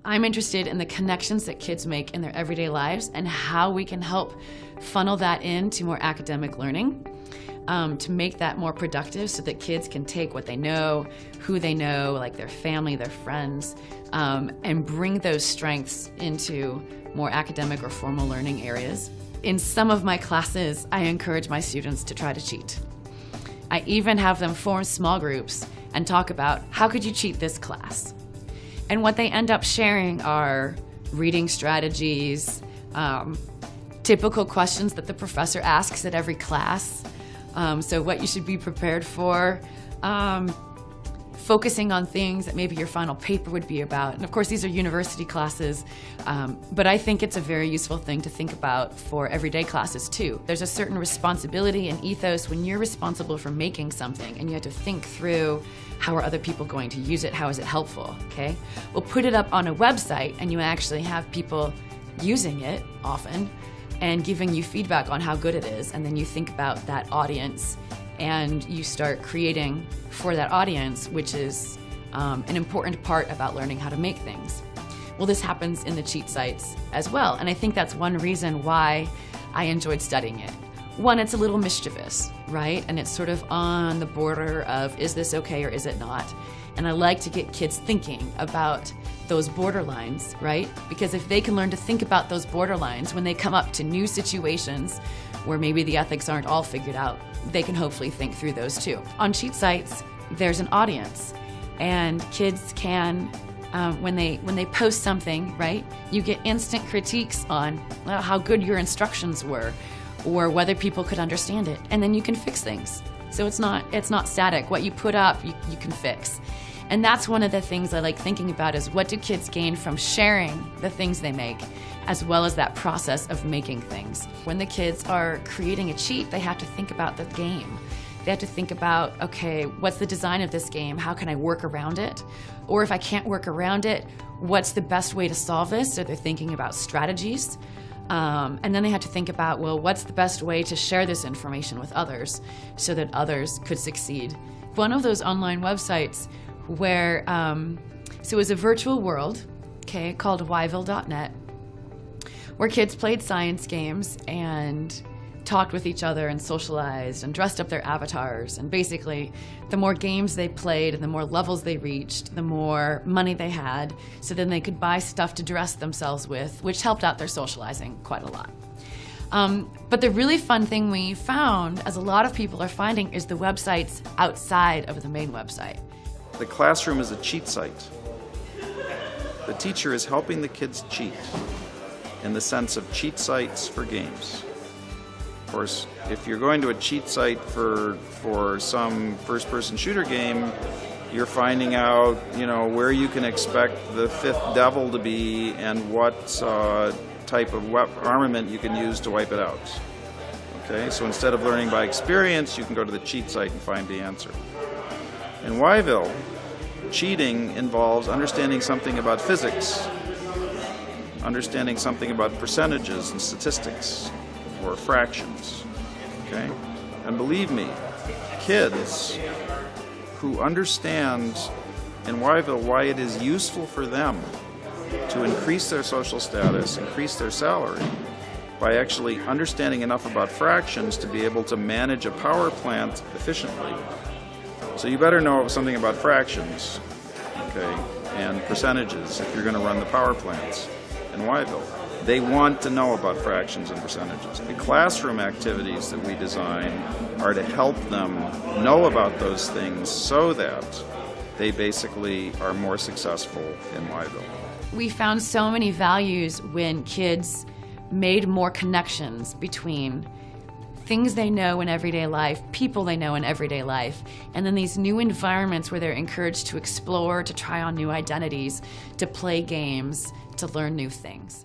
I'm interested in the connections that kids make in their everyday lives and how we can help funnel that into more academic learning, to make that more productive so that kids can take what they know, who they know, like their family, their friends, and bring those strengths into more academic or formal learning areas. In some of my classes, I encourage my students to try to cheat. I even have them form small groups and talk about how could you cheat this class. And what they end up sharing are reading strategies, typical questions that the professor asks at every class. So what you should be prepared for, focusing on things that maybe your final paper would be about. And of course, these are university classes, but I think it's a very useful thing to think about for everyday classes too. There's a certain responsibility and ethos when you're responsible for making something and you have to think through how are other people going to use it, how is it helpful, okay? Well, put it up on a website and you actually have people using it often and giving you feedback on how good it is, and then you think about that audience and you start creating for that audience, which is an important part about learning how to make things. Well, this happens in the cheat sites as well, and I think that's one reason why I enjoyed studying it. One, it's a little mischievous, right? And it's sort of on the border of, is this okay or is it not? And I like to get kids thinking about those borderlines, right? Because if they can learn to think about those borderlines when they come up to new situations where maybe the ethics aren't all figured out, they can hopefully think through those too. On cheat sites, there's an audience, and kids can, when they post something, right, you get instant critiques on how good your instructions were or whether people could understand it, and then you can fix things. So it's not static. What you put up, you can fix. And that's one of the things I like thinking about is what do kids gain from sharing the things they make, as well as that process of making things. When the kids are creating a cheat, they have to think about the game. They have to think about, okay, what's the design of this game? How can I work around it? Or if I can't work around it, what's the best way to solve this? So they're thinking about strategies. And then they have to think about, well, what's the best way to share this information with others so that others could succeed? One of those online websites where, so it was a virtual world, okay, called Yville.net, where kids played science games and talked with each other and socialized and dressed up their avatars. And basically, the more games they played and the more levels they reached, the more money they had, so then they could buy stuff to dress themselves with, which helped out their socializing quite a lot. But the really fun thing we found, as a lot of people are finding, is the websites outside of the main website. The classroom is a cheat site. The teacher is helping the kids cheat in the sense of cheat sites for games. Of course, if you're going to a cheat site for some first-person shooter game, you're finding out, where you can expect the fifth devil to be and what type of armament you can use to wipe it out. Okay, so instead of learning by experience, you can go to the cheat site and find the answer. In Yville, cheating involves understanding something about physics, understanding something about percentages and statistics, or fractions, okay? And believe me, kids who understand in Yville why it is useful for them to increase their social status, increase their salary, by actually understanding enough about fractions to be able to manage a power plant efficiently. So you better know something about fractions, okay, and percentages if you're going to run the power plants in Yville. They want to know about fractions and percentages. The classroom activities that we design are to help them know about those things so that they basically are more successful in Yville. We found so many values when kids made more connections between things they know in everyday life, people they know in everyday life, and then these new environments where they're encouraged to explore, to try on new identities, to play games, to learn new things.